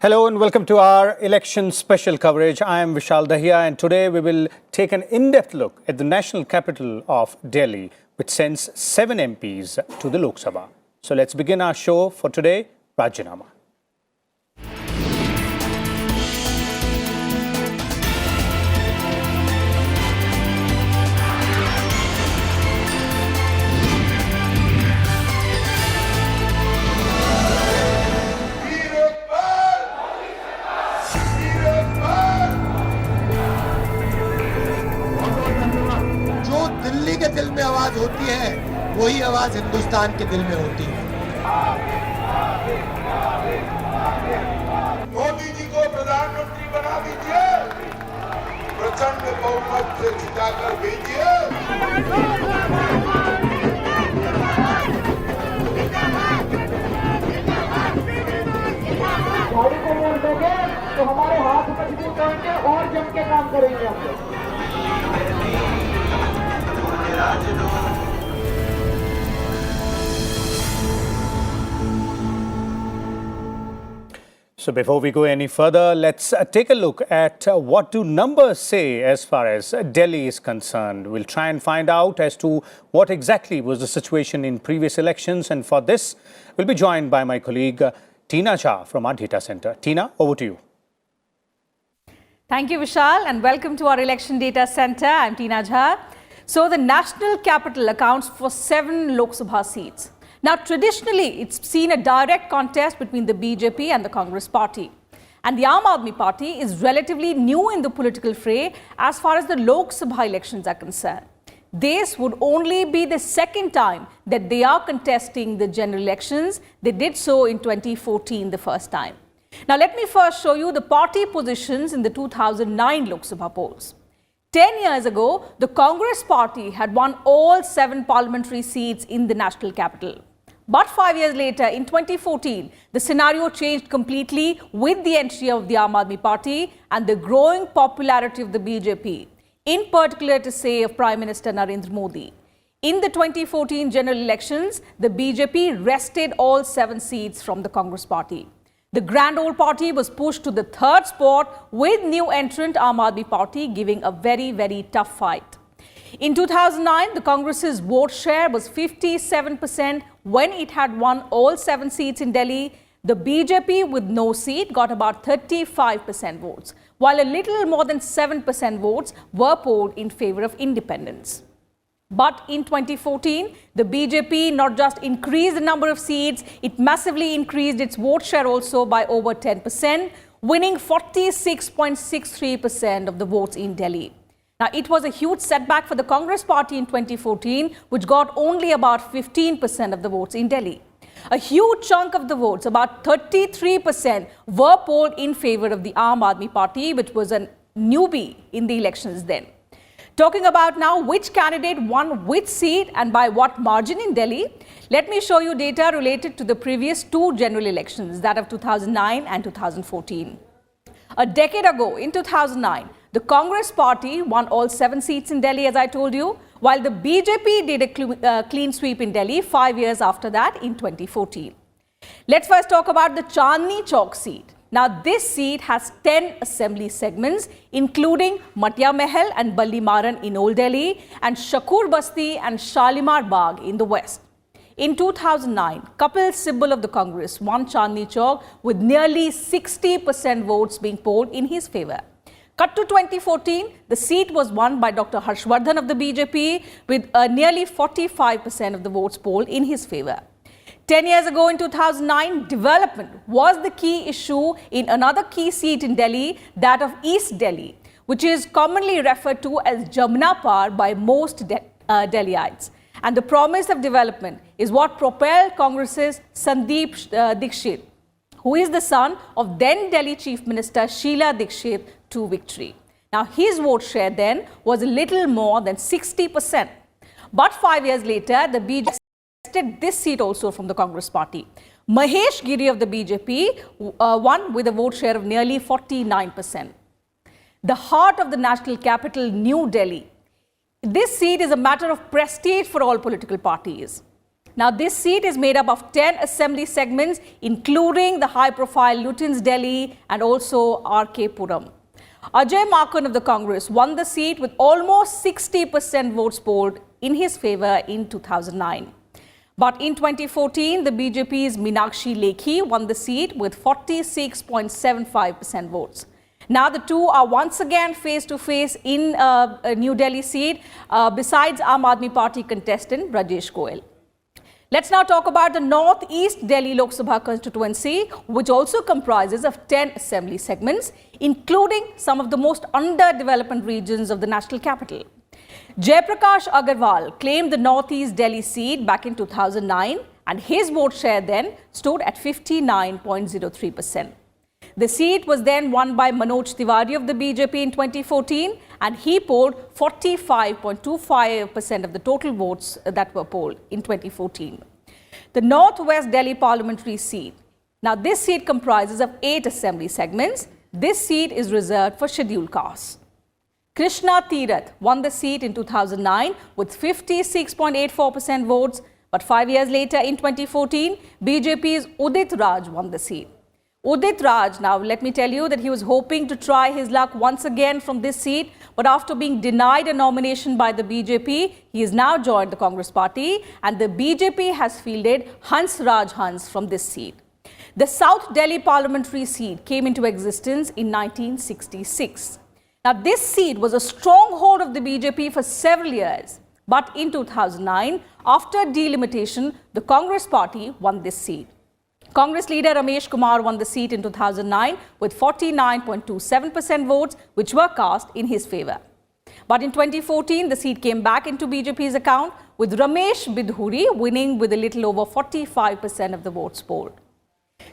Hello and welcome to our election special coverage. I am Vishal Dahiya and today we will take an in-depth look at the national capital of Delhi, which sends 7 MPs to the Lok Sabha. So let's begin our show for today, Rajyanama. दिल में आवाज होती है वही आवाज हिंदुस्तान के दिल में होती है। मोदी जी को प्रधानमंत्री बना दीजिए, प्रचंड बहुमत से जिताकर भेजिए। गाड़ी को मोड़ दोगे तो हमारे हाथ मजबूत होंगे और जम के काम करेंगे हम लोग। So before we go any further, let's take a look at what do numbers say as far as Delhi is concerned. We'll try and find out as to what exactly was the situation in previous elections, and for this we'll be joined by my colleague Tina Jha from our data center. Tina, over to you. Thank you, Vishal, and welcome to our election data center. I'm Tina Jha. So the national capital accounts for 7 Lok Sabha seats. Now, traditionally, it's seen a direct contest between the BJP and the Congress party. And the Aam Aadmi party is relatively new in the political fray as far as the Lok Sabha elections are concerned. This would only be the second time that they are contesting the general elections. They did so in 2014 the first time. Now, let me first show you the party positions in the 2009 Lok Sabha polls. 10 years ago, the Congress party had won all 7 parliamentary seats in the national capital. But 5 years later, in 2014, the scenario changed completely with the entry of the Aam Aadmi party and the growing popularity of the BJP, in particular to say of Prime Minister Narendra Modi. In the 2014 general elections, the BJP wrested all 7 seats from the Congress party. The grand old party was pushed to the 3rd spot with new entrant Aam Aadmi party giving a very tough fight. In 2009, the Congress's vote share was 57% when it had won all 7 seats in Delhi. The BJP with no seat got about 35% votes, while a little more than 7% votes were polled in favor of independence. But in 2014, the BJP not just increased the number of seats, it massively increased its vote share also by over 10%, winning 46.63% of the votes in Delhi. Now, it was a huge setback for the Congress party in 2014, which got only about 15% of the votes in Delhi. A huge chunk of the votes, about 33%, were polled in favor of the Aam Aadmi party, which was a newbie in the elections then. Talking about now which candidate won which seat and by what margin in Delhi, let me show you data related to the previous 2 general elections, that of 2009 and 2014. A decade ago, in 2009, the Congress party won all 7 seats in Delhi, as I told you, while the BJP did a clean sweep in Delhi 5 years after that in 2014. Let's first talk about the Chandni Chowk seat. Now, this seat has 10 assembly segments, including Matya Mahal and Balli Maran in Old Delhi and Shakur Basti and Shalimar Bagh in the west. In 2009, Kapil Sibal of the Congress won Chandni Chowk with nearly 60% votes being polled in his favor. Cut to 2014, the seat was won by Dr. Harshvardhan of the BJP with nearly 45% of the votes polled in his favor. 10 years ago in 2009, development was the key issue in another key seat in Delhi, that of East Delhi, which is commonly referred to as Jamna Par by most Delhiites. And the promise of development is what propelled Congress's Sandeep Dikshit, who is the son of then Delhi Chief Minister Sheila Dikshit, to victory. Now, his vote share then was a little more than 60%. But 5 years later, the BJP this seat also from the Congress party. Mahesh Giri of the BJP won with a vote share of nearly 49%. The heart of the national capital, New Delhi. This seat is a matter of prestige for all political parties. Now, this seat is made up of 10 assembly segments, including the high-profile Lutyens Delhi and also RK Puram. Ajay Makhan of the Congress won the seat with almost 60% votes polled in his favour in 2009. But in 2014, the BJP's Meenakshi Lekhi won the seat with 46.75% votes. Now the two are once again face-to-face in a New Delhi seat, besides Aam Aadmi Party contestant Brajesh Goyal. Let's now talk about the North East Delhi Lok Sabha constituency, which also comprises of 10 assembly segments, including some of the most underdeveloped regions of the national capital. Jaiprakash Agarwal claimed the North East Delhi seat back in 2009, and his vote share then stood at 59.03%. The seat was then won by Manoj Tiwari of the BJP in 2014, and he polled 45.25% of the total votes that were polled in 2014. The Northwest Delhi parliamentary seat. Now, this seat comprises of 8 assembly segments. This seat is reserved for scheduled castes. Krishna Tirath won the seat in 2009 with 56.84% votes, but 5 years later in 2014, BJP's Udit Raj won the seat. Udit Raj, now let me tell you that he was hoping to try his luck once again from this seat, but after being denied a nomination by the BJP, he has now joined the Congress party, and the BJP has fielded Hans Raj Hans from this seat. The South Delhi parliamentary seat came into existence in 1966. Now, this seat was a stronghold of the BJP for several years, but in 2009, after delimitation, the Congress party won this seat. Congress leader Ramesh Kumar won the seat in 2009 with 49.27% votes, which were cast in his favour. But in 2014, the seat came back into BJP's account, with Ramesh Bidhuri winning with a little over 45% of the votes polled.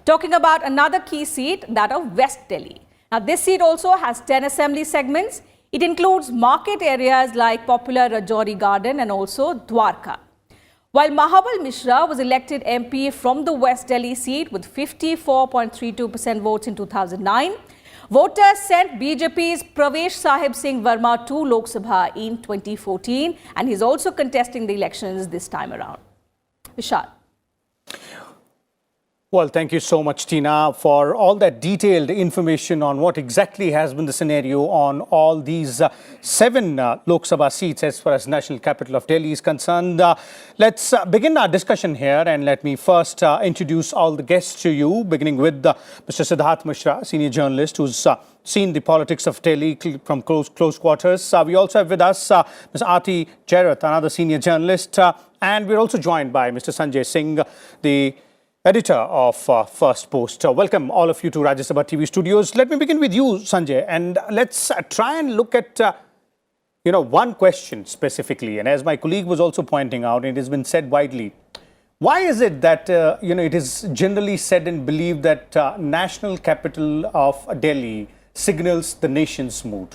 Talking about another key seat, that of West Delhi. Now, this seat also has 10 assembly segments. It includes market areas like popular Rajouri Garden and also Dwarka. While Mahabal Mishra was elected MP from the West Delhi seat with 54.32% votes in 2009, voters sent BJP's Pravesh Sahib Singh Verma to Lok Sabha in 2014, and he's also contesting the elections this time around. Vishal. Well, thank you so much, Tina, for all that detailed information on what exactly has been the scenario on all these 7 Lok Sabha seats as far as National Capital of Delhi is concerned. Let's begin our discussion here, and let me first introduce all the guests to you, beginning with Mr. Siddharth Mishra, senior journalist who's seen the politics of Delhi from close quarters. We also have with us Ms. Aarti Jerath, another senior journalist, and we're also joined by Mr. Sanjay Singh, the editor of First Post. Welcome all of you to Rajya Sabha TV studios. Let me begin with you, Sanjay, and let's try and look at one question specifically. And as my colleague was also pointing out, it has been said widely. Why is it that it is generally said and believed that national capital of Delhi signals the nation's mood?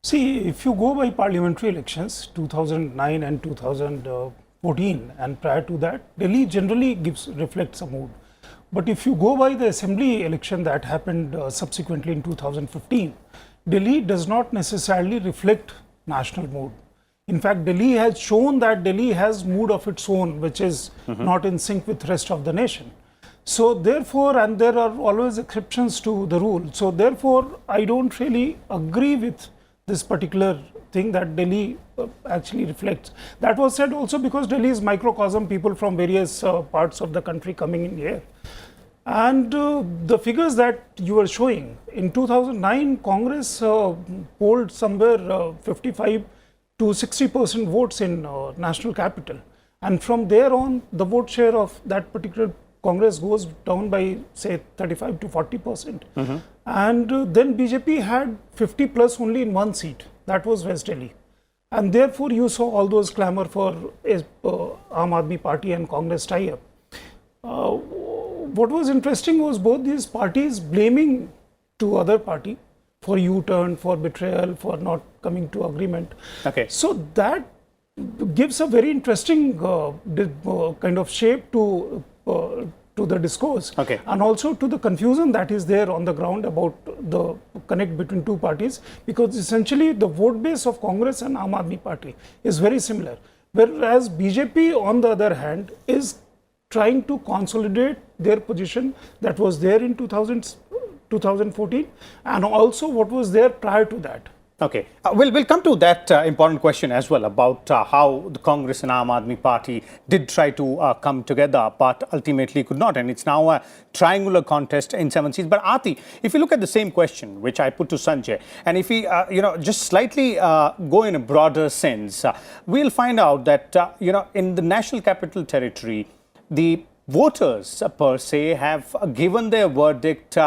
See, if you go by parliamentary elections, 2009 and 2014, and prior to that, Delhi generally reflects a mood. But if you go by the assembly election that happened subsequently in 2015, Delhi does not necessarily reflect national mood. In fact, Delhi has shown that Delhi has mood of its own, which is not in sync with the rest of the nation. So therefore, and there are always exceptions to the rule. So therefore, I don't really agree with this particular thing that Delhi actually reflects. That was said also because Delhi is microcosm, people from various parts of the country coming in here. And the figures that you are showing, in 2009, Congress polled somewhere 55 to 60% votes in national capital. And from there on, the vote share of that particular Congress goes down by, say, 35 to 40%. And then BJP had 50 plus only in one seat. That was West Delhi. And therefore, you saw all those clamor for Aam Aadmi Party and Congress tie-up. What was interesting was both these parties blaming to other party for U-turn, for betrayal, for not coming to agreement. Okay. So that gives a very interesting kind of shape to the discourse, and also to the confusion that is there on the ground about the connect between two parties, because essentially the vote base of Congress and Aam Aadmi Party is very similar. Whereas BJP, on the other hand, is trying to consolidate their position that was there in 2014 and also what was there prior to that. Okay, we'll come to that important question as well about how the Congress and Aam Aadmi Party did try to come together, but ultimately could not. And it's now a triangular contest in 7 seats. But Aarti, if you look at the same question, which I put to Sanjay, and if we, just slightly go in a broader sense, we'll find out that, in the National Capital Territory, the voters per se have given their verdict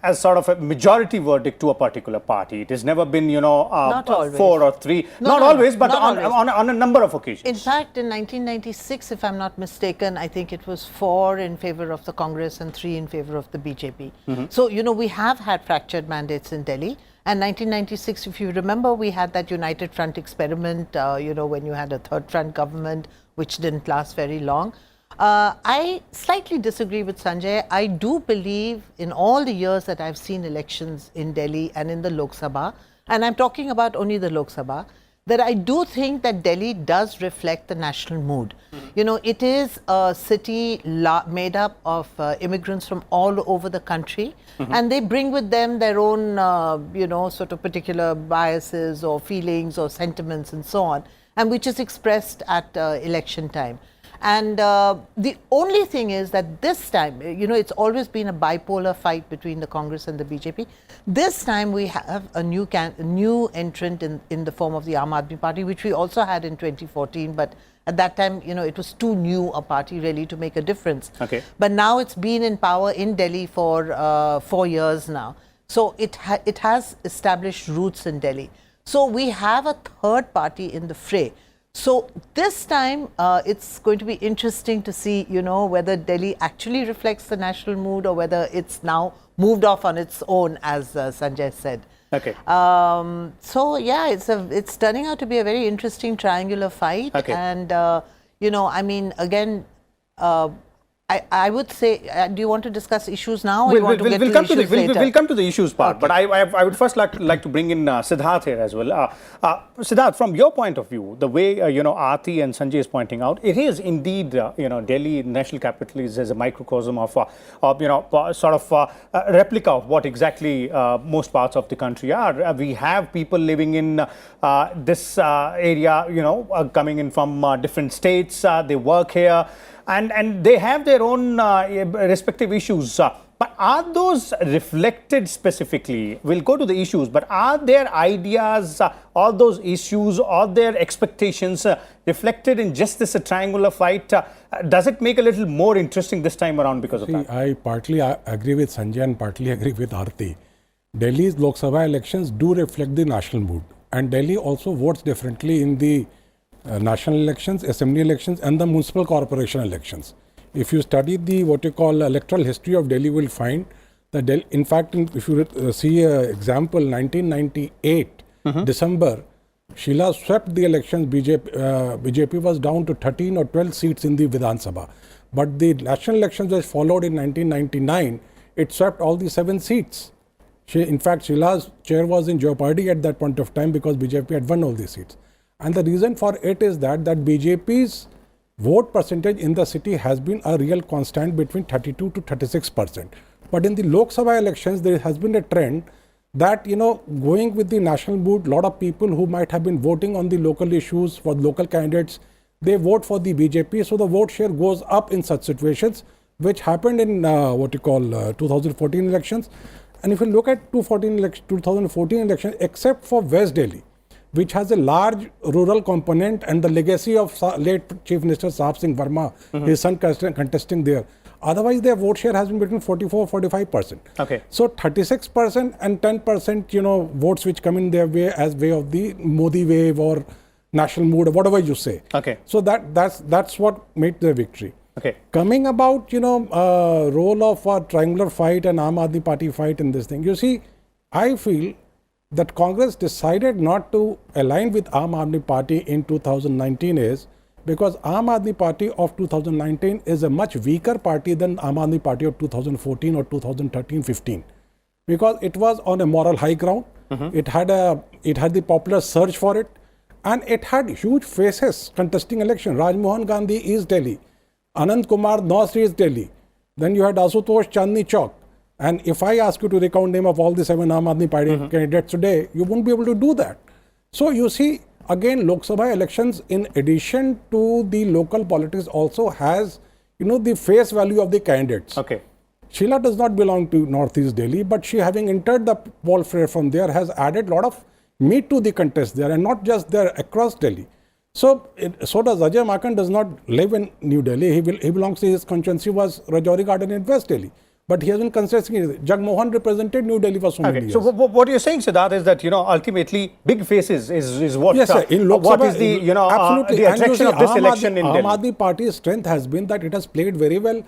as sort of a majority verdict to a particular party. It has never been, Not always. 4 or 3. Not always, but on a number of occasions. In fact, in 1996, if I'm not mistaken, I think it was 4 in favor of the Congress and 3 in favor of the BJP. So, we have had fractured mandates in Delhi. And 1996, if you remember, we had that United Front experiment, when you had a third front government, which didn't last very long. I slightly disagree with Sanjay. I do believe in all the years that I've seen elections in Delhi and in the Lok Sabha, and I'm talking about only the Lok Sabha, that I do think that Delhi does reflect the national mood. It is a city made up of immigrants from all over the country, and they bring with them their own, sort of particular biases or feelings or sentiments and so on, and which is expressed at election time. And the only thing is that this time, it's always been a bipolar fight between the Congress and the BJP. This time we have a new entrant in the form of the Aam Aadmi Party, which we also had in 2014. But at that time, it was too new a party really to make a difference. Okay. But now it's been in power in Delhi for 4 years now. So it has established roots in Delhi. So we have a third party in the fray. So this time, it's going to be interesting to see, whether Delhi actually reflects the national mood or whether it's now moved off on its own, as Sanjay said. Okay. So yeah, it's turning out to be a very interesting triangular fight. Okay. And again, I would say, do you want to discuss issues now, or you want to get to the issues later? We'll come to the issues part, but I would first like to bring in Siddharth here as well. Siddharth, from your point of view, the way Aarti and Sanjay is pointing out, it is indeed Delhi national capital is as a microcosm of a replica of what exactly most parts of the country are. We have people living in this area, coming in from different states. They work here. And they have their own respective issues. But are those reflected specifically? We'll go to the issues, but are their ideas, all those issues, all their expectations reflected in just this triangular fight? Does it make a little more interesting this time around because of that? I partly agree with Sanjay and partly agree with Aarti. Delhi's Lok Sabha elections do reflect the national mood. And Delhi also votes differently in the national elections, assembly elections and the municipal corporation elections. If you study the what you call electoral history of Delhi, you will find that in fact, if you see an example, 1998 December, Sheila swept the elections. BJP was down to 13 or 12 seats in the Vidhan Sabha. But the national elections which followed in 1999, it swept all the 7 seats. In fact, Sheila's chair was in jeopardy at that point of time because BJP had won all these seats. And the reason for it is that BJP's vote percentage in the city has been a real constant between 32 to 36%. But in the Lok Sabha elections, there has been a trend that, going with the national mood, a lot of people who might have been voting on the local issues for local candidates, they vote for the BJP. So the vote share goes up in such situations, which happened in 2014 elections. And if you look at 2014 elections, except for West Delhi, which has a large rural component and the legacy of late Chief Minister Sahab Singh Verma, his son contesting there. Otherwise, their vote share has been between 44-45%. Okay. So 36% and 10%, votes which come in their way as way of the Modi wave or national mood or whatever you say. Okay. So that's what made the victory. Okay. Coming about, role of a triangular fight and Aam Aadmi Party fight in this thing. You see, I feel that Congress decided not to align with Aam Aadmi Party in 2019 is because Aam Aadmi Party of 2019 is a much weaker party than Aam Aadmi Party of 2014 or 2013-15 because it was on a moral high ground. It had the popular surge for it, and it had huge faces contesting election. Rajmohan Gandhi, East Delhi. Anand Kumar, North East Delhi. Then you had Asutosh, Chandni Chowk. And if I ask you to recount name of all the 7 Aam Aadmi Party candidates today, you won't be able to do that. So you see, again, Lok Sabha elections, in addition to the local politics, also has, the face value of the candidates. Okay. Sheila does not belong to Northeast Delhi, but she, having entered the poll fray from there, has added a lot of meat to the contest there, and not just there, across Delhi. So does Ajay Maken. Does not live in New Delhi. He belongs to, his constituency was Rajouri Garden in West Delhi. But he has been contesting. Jagmohan represented New Delhi for so many years. So what you're saying, Siddharth, is that, ultimately big faces is what, yes, sir. In Lok what Sabha, is the, absolutely. the attraction of this election in Delhi. Aam Aadmi Party's strength has been that it has played very well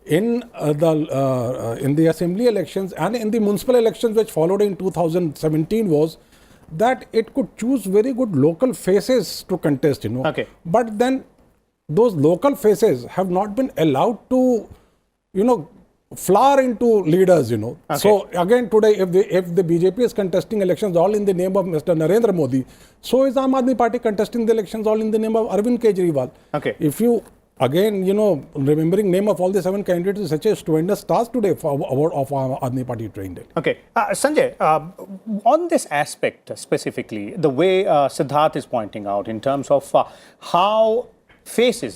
in the assembly elections and in the municipal elections which followed in 2017, was that it could choose very good local faces to contest, Okay. But then those local faces have not been allowed to, flower into leaders, Okay. So again today, if the BJP is contesting elections all in the name of Mr. Narendra Modi, so is Aam Aadmi Party contesting the elections all in the name of Arvind Kejriwal. Okay. If you again, remembering name of all the 7 candidates is such a stupendous task today for of Aam Aadmi Party trained. Okay. Sanjay, on this aspect specifically, the way Siddharth is pointing out in terms of how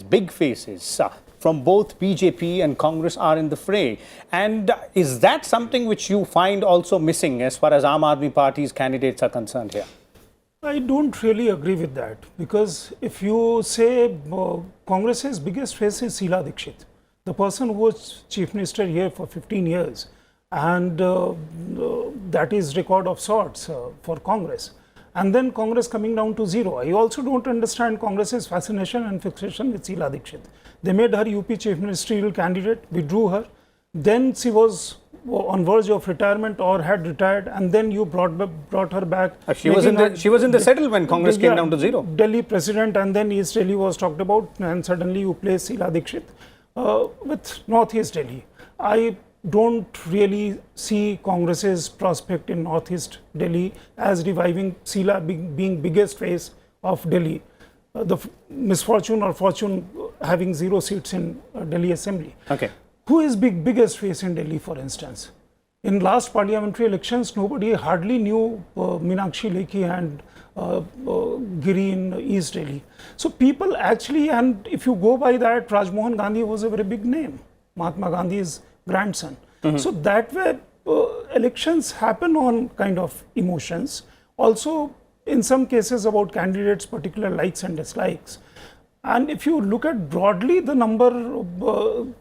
big faces from both BJP and Congress are in the fray, and is that something which you find also missing as far as Aam Aadmi Party's candidates are concerned here? I don't really agree with that, because if you say Congress's biggest face is Sheila Dikshit, the person who was Chief Minister here for 15 years, and that is record of sorts for Congress. And then Congress coming down to zero. I also don't understand Congress's fascination and fixation with Sheila Dikshit. They made her UP Chief Ministerial candidate, withdrew her. Then she was on verge of retirement or had retired, and then you brought her back. She was in the settle when Congress came down to zero. Delhi president, and then East Delhi was talked about, and suddenly you place Sheila Dikshit with Northeast Delhi. I don't really see Congress's prospect in Northeast Delhi as reviving Sheila being biggest face of Delhi. The misfortune or fortune having 0 seats in Delhi Assembly. Okay. Who is biggest face in Delhi, for instance? In last parliamentary elections, nobody hardly knew Meenakshi Lekhi and Giri in East Delhi. So people actually, and if you go by that, Rajmohan Gandhi was a very big name, Mahatma Gandhi's grandson. So that way, elections happen on kind of emotions. Also, in some cases about candidates' particular likes and dislikes. And if you look at broadly the number from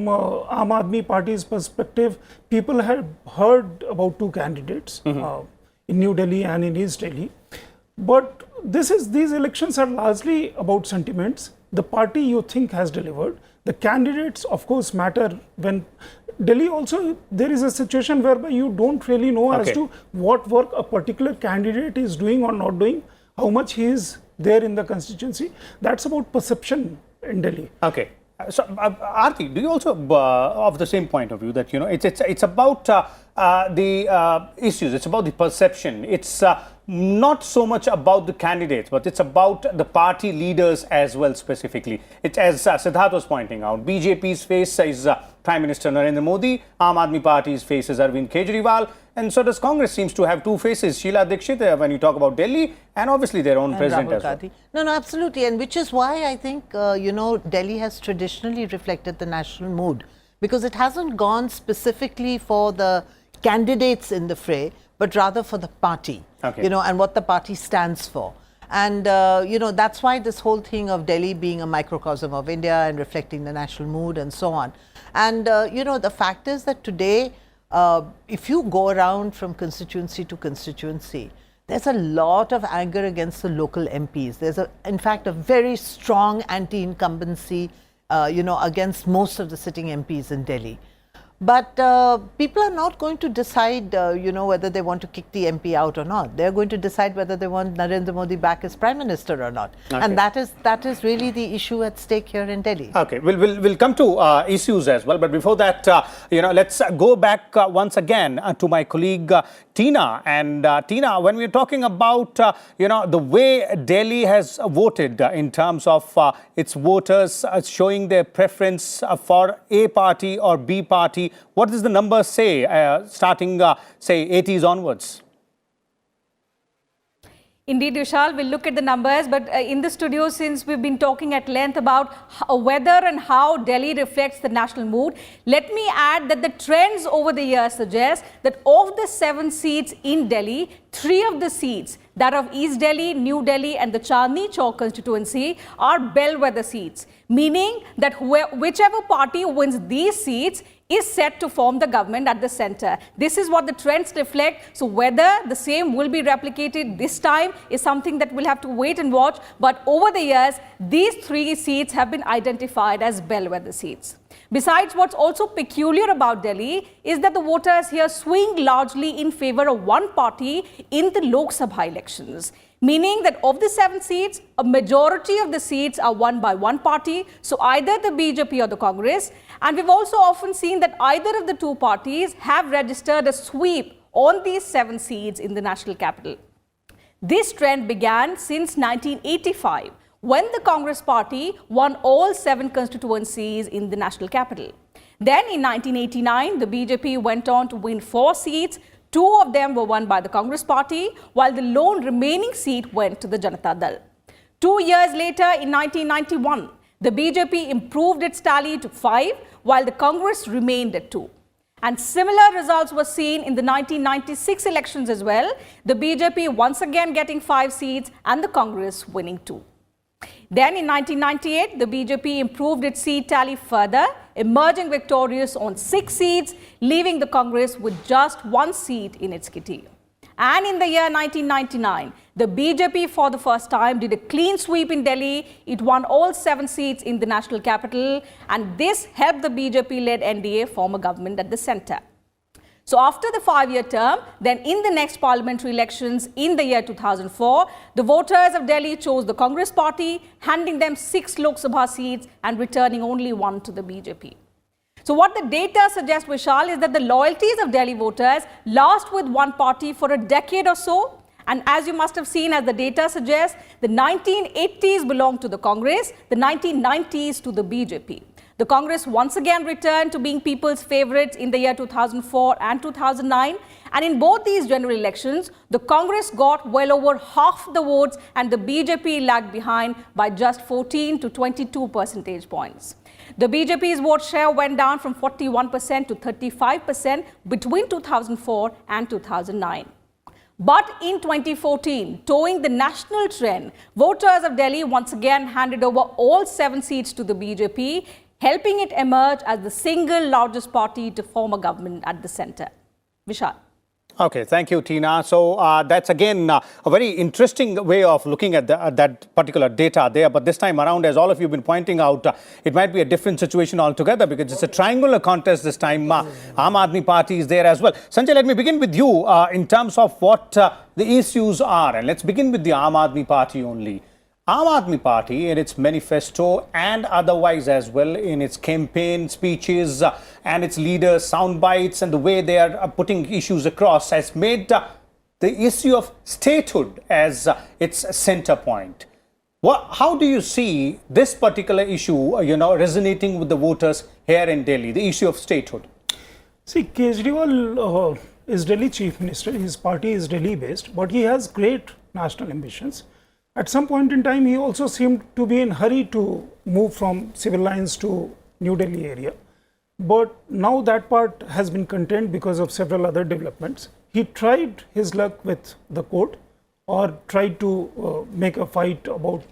Aam Aadmi Party's perspective, people have heard about 2 candidates in New Delhi and in East Delhi. But these elections are largely about sentiments. The party you think has delivered. The candidates, of course, matter. When Delhi also, there is a situation whereby you don't really know as to what work a particular candidate is doing or not doing, how much he is there in the constituency. That's about perception in Delhi. Okay. So, Aarti, do you also of the same point of view that, it's about the issues, it's about the perception, it's not so much about the candidates, but it's about the party leaders as well specifically. It's as Siddharth was pointing out, BJP's face is Prime Minister Narendra Modi, Aam Aadmi Party's face is Arvind Kejriwal, and so does Congress seems to have 2 faces, Sheila Dikshit when you talk about Delhi, and obviously their own president as well. No, absolutely, and which is why I think, Delhi has traditionally reflected the national mood, because it hasn't gone specifically for the candidates in the fray, but rather for the party, and what the party stands for. And, that's why this whole thing of Delhi being a microcosm of India and reflecting the national mood and so on. And, the fact is that today, if you go around from constituency to constituency, there's a lot of anger against the local MPs. There's, in fact, a very strong anti-incumbency, against most of the sitting MPs in Delhi. But people are not going to decide, whether they want to kick the MP out or not. They're going to decide whether they want Narendra Modi back as Prime Minister or not. Okay. And that is really the issue at stake here in Delhi. Okay, we'll come to issues as well. But before that, let's go back once again to my colleague Tina. And Tina, when we're talking about, the way Delhi has voted in terms of its voters showing their preference for A party or B party, what does the number say, starting, say, 80s onwards? Indeed, Vishal, we'll look at the numbers, but in the studio, since we've been talking at length about whether and how Delhi reflects the national mood, let me add that the trends over the years suggest that of the 7 seats in Delhi, 3 of the seats, that of East Delhi, New Delhi and the Chandni Chowk constituency, are bellwether seats, meaning that whichever party wins these seats is set to form the government at the centre. This is what the trends reflect. So whether the same will be replicated this time is something that we'll have to wait and watch. But over the years, these 3 seats have been identified as bellwether seats. Besides, what's also peculiar about Delhi is that the voters here swing largely in favour of one party in the Lok Sabha elections, meaning that of the 7 seats, a majority of the seats are won by one party, so either the BJP or the Congress. And we've also often seen that either of the 2 parties have registered a sweep on these 7 seats in the national capital. This trend began since 1985, when the Congress party won all 7 constituencies in the national capital. Then in 1989, the BJP went on to win 4 seats. 2 of them were won by the Congress party, while the lone remaining seat went to the Janata Dal. 2 years later, in 1991, the BJP improved its tally to 5, while the Congress remained at 2. And similar results were seen in the 1996 elections as well, the BJP once again getting 5 seats and the Congress winning 2. Then in 1998, the BJP improved its seat tally further, emerging victorious on 6 seats, leaving the Congress with just 1 seat in its kitty. And in the year 1999, the BJP for the first time did a clean sweep in Delhi. It won all 7 seats in the national capital, and this helped the BJP-led NDA form a government at the centre. So after the 5-year term, then in the next parliamentary elections in the year 2004, the voters of Delhi chose the Congress party, handing them 6 Lok Sabha seats and returning only 1 to the BJP. So what the data suggests, Vishal, is that the loyalties of Delhi voters last with one party for a decade or so. And as you must have seen, as the data suggests, the 1980s belonged to the Congress, the 1990s to the BJP. The Congress once again returned to being people's favourites in the year 2004 and 2009. And in both these general elections, the Congress got well over half the votes and the BJP lagged behind by just 14 to 22 percentage points. The BJP's vote share went down from 41% to 35% between 2004 and 2009. But in 2014, towing the national trend, voters of Delhi once again handed over all 7 seats to the BJP, helping it emerge as the single largest party to form a government at the centre. Vishal. Okay, thank you, Tina. So that's again a very interesting way of looking at that particular data there. But this time around, as all of you have been pointing out, it might be a different situation altogether because it's a triangular contest this time. Aam Aadmi Party is there as well. Sanjay, let me begin with you in terms of what the issues are. And let's begin with the Aam Aadmi Party only. Aam Aadmi Party, in its manifesto and otherwise as well, in its campaign speeches and its leaders' sound bites and the way they are putting issues across, has made the issue of statehood as its center point. How do you see this particular issue, resonating with the voters here in Delhi, the issue of statehood? See, Kejriwal is Delhi Chief Minister. His party is Delhi-based, but he has great national ambitions. At some point in time, he also seemed to be in a hurry to move from civil lines to New Delhi area. But now that part has been contained because of several other developments. He tried his luck with the court or tried to make a fight about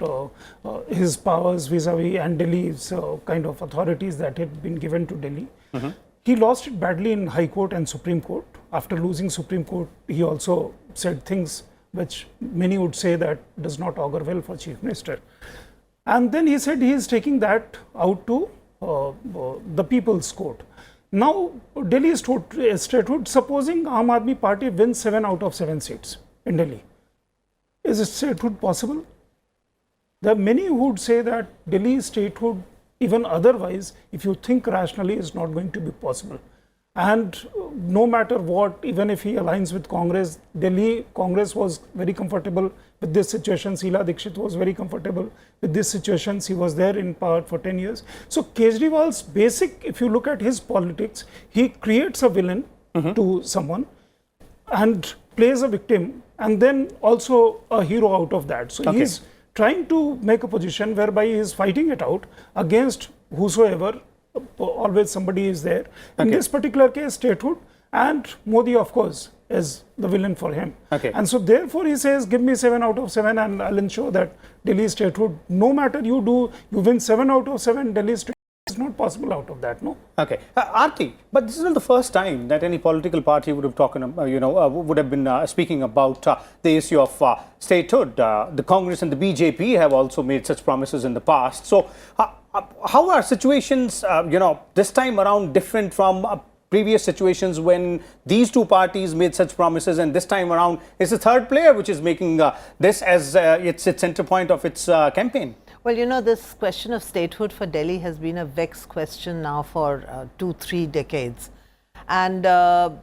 his powers vis-a-vis and Delhi's kind of authorities that had been given to Delhi. Mm-hmm. He lost it badly in High Court and Supreme Court. After losing Supreme Court, he also said things which many would say that does not augur well for Chief Minister. And then he said he is taking that out to the People's Court. Now, Delhi is statehood. Supposing Aam Aadmi Party wins 7 out of 7 seats in Delhi, is statehood possible? There are many who would say that Delhi statehood, even otherwise, if you think rationally, is not going to be possible. And no matter what, even if he aligns with Congress, Delhi Congress was very comfortable with this situation. Sheila Dikshit was very comfortable with this situation. He was there in power for 10 years. So Kejriwal's basic, if you look at his politics, he creates a villain to someone and plays a victim and then also a hero out of that. So he's trying to make a position whereby he is fighting it out against whosoever. Always somebody is there. In this particular case, statehood, and Modi, of course, is the villain for him. And so therefore he says, give me 7 out of 7 and I'll ensure that Delhi statehood, no matter you win 7 out of 7, Delhi statehood is not possible out of that, no? Aarti, but this is not the first time that any political party would have would have been speaking about the issue of statehood. The Congress and the BJP have also made such promises in the past. So, how are situations, this time around different from previous situations when these two parties made such promises, and this time around it's a third player which is making this as its center point of its campaign? Well, this question of statehood for Delhi has been a vexed question now for 2-3 decades. And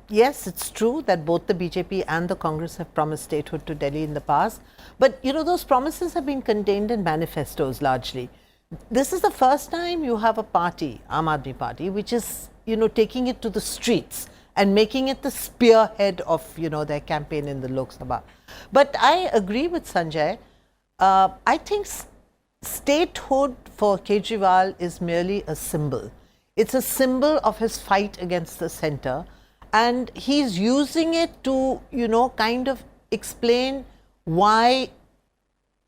yes, it's true that both the BJP and the Congress have promised statehood to Delhi in the past. But, those promises have been contained in manifestos largely. This is the first time you have a party, Aam Aadmi Party, which is, taking it to the streets and making it the spearhead of, their campaign in the Lok Sabha. But I agree with Sanjay. I think statehood for Kejriwal is merely a symbol. It's a symbol of his fight against the center. And he's using it to, kind of explain why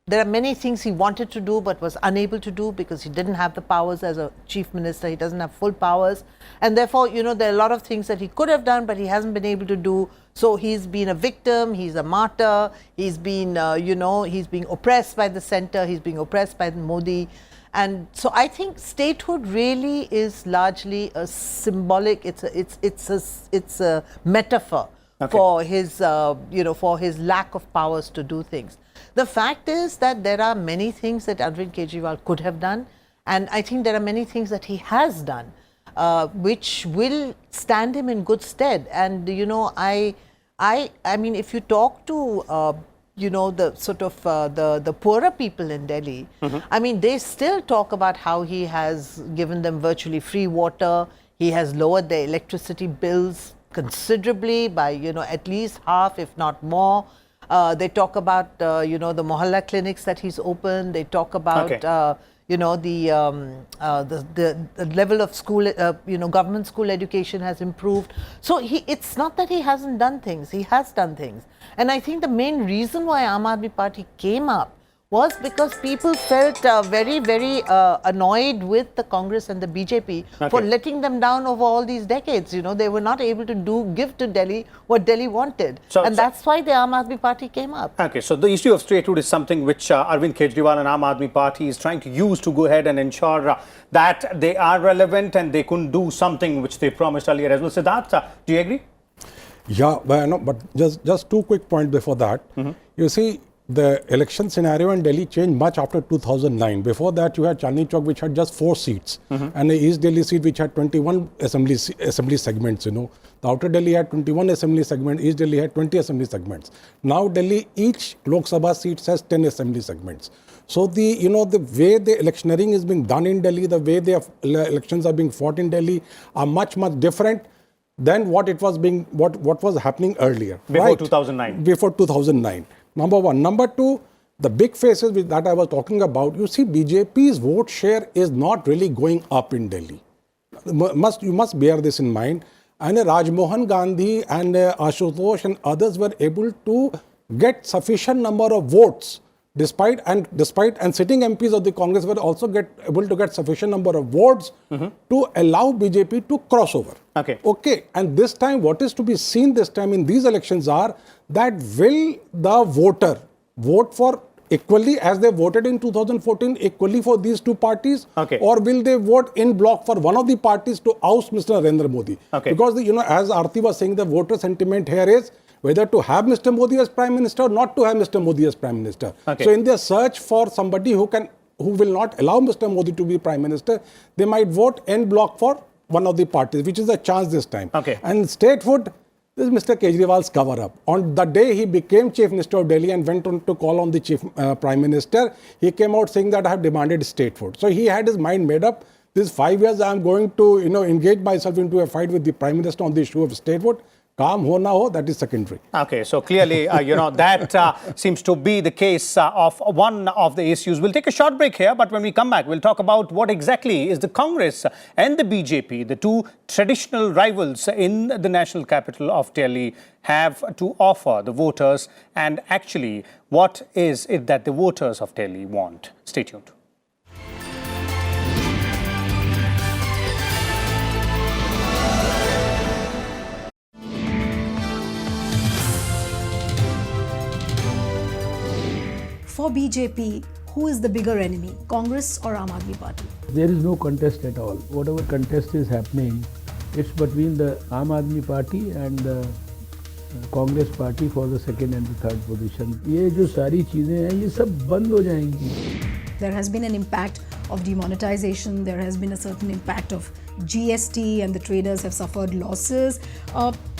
there are many things he wanted to do but was unable to do because he didn't have the powers as a chief minister. He doesn't have full powers. And therefore, there are a lot of things that he could have done but he hasn't been able to do. So he's been a victim, he's a martyr, he's been, he's being oppressed by the center, he's being oppressed by Modi. And so I think statehood really is largely a symbolic, it's a metaphor for his, for his lack of powers to do things. The fact is that there are many things that Arvind Kejriwal could have done, and I think there are many things that he has done, which will stand him in good stead. And I mean, if you talk to the sort of the poorer people in Delhi, I mean, they still talk about how he has given them virtually free water. He has lowered their electricity bills considerably by at least half, if not more. They talk about, the Mohalla clinics that he's opened. They talk about, the level of school, government school education has improved. So it's not that he hasn't done things. He has done things. And I think the main reason why Aam Aadmi Party came up was because people felt very, very annoyed with the Congress and the BJP for letting them down over all these decades. They were not able to give to Delhi what Delhi wanted. And that's why the Aam Aadmi Party came up. So the issue of statehood is something which Arvind Kejriwal and Aam Aadmi Party is trying to use to go ahead and ensure that they are relevant and they couldn't do something which they promised earlier as well. Siddharth, do you agree? Yeah, but just 2 quick points before that. You see, the election scenario in Delhi changed much after 2009. Before that, you had Chandni Chowk, which had just 4 seats, and the East Delhi seat, which had 21 assembly segments. The Outer Delhi had 21 assembly segments, East Delhi had 20 assembly segments. Now, Delhi, each Lok Sabha seat has 10 assembly segments. So the way the electioneering is being done in Delhi, the way the elections are being fought in Delhi are much different than what was happening earlier. Before 2009. Before 2009. Number one. Number two, the big faces that I was talking about, you see BJP's vote share is not really going up in Delhi. You must bear this in mind. And Rajmohan Gandhi and Ashutosh and others were able to get sufficient number of votes despite sitting MPs of the Congress were also able to get sufficient number of votes to allow BJP to cross over. And this time, what is to be seen this time in these elections are that will the voter vote for equally as they voted in 2014, equally for these two parties? Okay. Or will they vote in block for one of the parties to oust Mr. Narendra Modi? Okay. Because, as Aarti was saying, the voter sentiment here is whether to have Mr. Modi as Prime Minister or not to have Mr. Modi as Prime Minister. Okay. So in their search for somebody who will not allow Mr. Modi to be Prime Minister, they might vote en bloc for one of the parties, which is a chance this time. Okay. And statehood, this is Mr. Kejriwal's cover-up. On the day he became Chief Minister of Delhi and went on to call on the Chief Prime Minister, he came out saying that I have demanded statehood. So he had his mind made up. These 5 years I am going to engage myself into a fight with the Prime Minister on the issue of statehood. Calm ho na ho, that is secondary. Okay, so clearly, that seems to be the case of one of the issues. We'll take a short break here, but when we come back, we'll talk about what exactly is the Congress and the BJP, the two traditional rivals in the national capital of Delhi, have to offer the voters, and actually, what is it that the voters of Delhi want? Stay tuned. For BJP, who is the bigger enemy, Congress or Aam Aadmi Party? There is no contest at all. Whatever contest is happening, it's between the Aam Aadmi Party and the Congress Party for the second and the third position. ये जो सारी चीजें हैं, ये सब बंद हो जाएंगी. There has been an impact of demonetization. There has been a certain impact of GST, and the traders have suffered losses.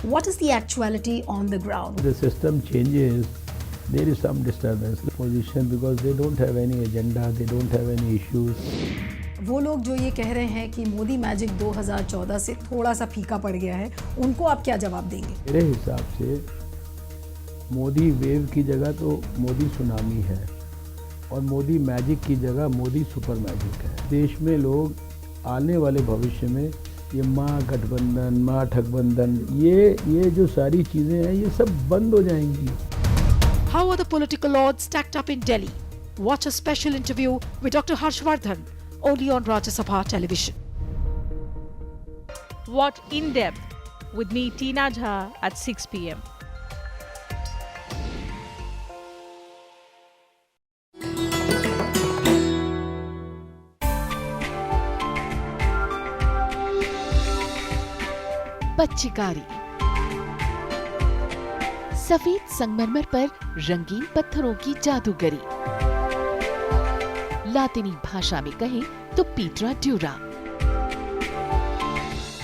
What is the actuality on the ground? The system changes. There is some disturbance in the position because they don't have any agenda, they don't have any issues. वो लोग जो ये कह रहे हैं कि Modi magic 2014 से थोड़ा सा फीका पड़ गया है, उनको आप क्या जवाब देंगे? मेरे हिसाब से मोदी वेव की जगह तो मोदी सुनामी है और मोदी मैजिक की जगह मोदी सुपर मैजिक है. देश में लोग आने वाले भविष्य में ये माँ गठबंधन, माँ ठगबंधन, ये जो सारी चीज़ें हैं, ये सब बंद हो जाएंगी. How are the political odds stacked up in Delhi? Watch a special interview with Dr. Harshvardhan only on Rajya Sabha television. Watch In Depth with me, Tina Jha, at 6 p.m. पच्चीकारी सफेद संगमरमर पर रंगीन पत्थरों की जादूगरी. लातिनी भाषा में कहें तो पीटरा ड्यूरा.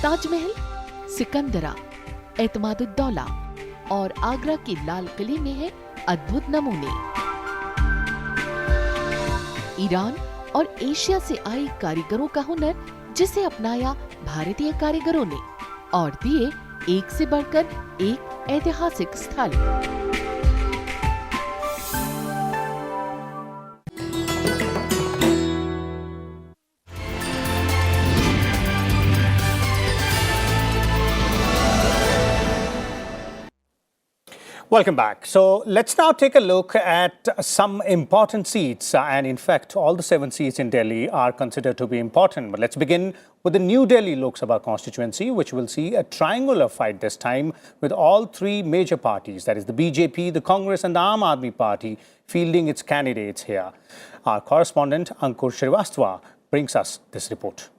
ताजमहल, सिकंदरा, एतमादुद्दौला और आगरा के लाल किले में है अद्भुत नमूने. ईरान और एशिया से आए कारीगरों का हुनर, जिसे अपनाया भारतीय कारीगरों ने और दिए एक से बढ़कर एक ऐतिहासिक स्थल. Welcome back. So let's now take a look at some important seats. And in fact, all the 7 seats in Delhi are considered to be important. But let's begin with the New Delhi Lok Sabha constituency, which will see a triangular fight this time with all 3 major parties, that is the BJP, the Congress and the Aam Aadmi Party, fielding its candidates here. Our correspondent Ankur Shrivastava brings us this report.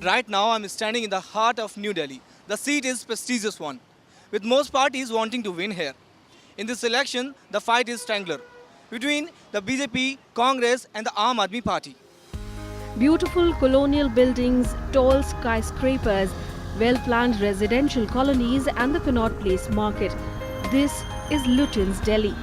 Right now, I'm standing in the heart of New Delhi. The seat is a prestigious one, with most parties wanting to win here. In this election, the fight is triangular between the BJP, Congress and the Aam Aadmi Party. Beautiful colonial buildings, tall skyscrapers, well-planned residential colonies and the Connaught Place market. This is Lutyens, Delhi.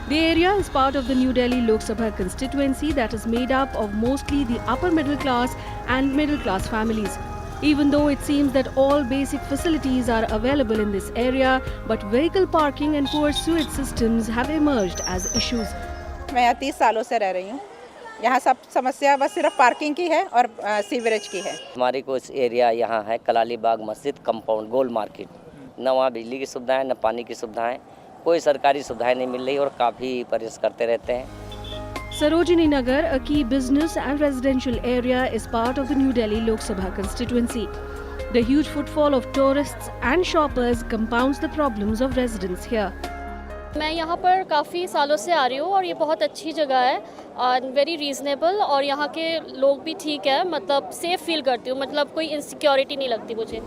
The area is part of the New Delhi Lok Sabha constituency that is made up of mostly the upper middle class and middle class families. Even though it seems that all basic facilities are available in this area, but vehicle parking and poor sewage systems have emerged as issues. मैं यहाँ 30 सालों से रह रही हूँ. यहाँ सब समस्या बस सिर्फ पार्किंग की है और सीवरेज की है. हमारी कुछ एरिया यहाँ है कलाली बाग मस्जिद कंपाउंड गोल मार्केट. न वहाँ बिजली की सुविधाएं न पानी की सुविधाएं, कोई सरकारी सुविधाएं नहीं मिल रही और काफ़ी परेशान करते रहते हैं. Sarojini Nagar, a key business and residential area, is part of the New Delhi Lok Sabha constituency. The huge footfall of tourists and shoppers compounds the problems of residents here. मैं यहाँ पर काफ़ी सालों से आ रही हूँ और ये बहुत अच्छी जगह है और वेरी रीज़नेबल और यहाँ के लोग भी ठीक है मतलब सेफ फील करती हूँ मतलब कोई इनसिक्योरिटी नहीं लगती मुझे.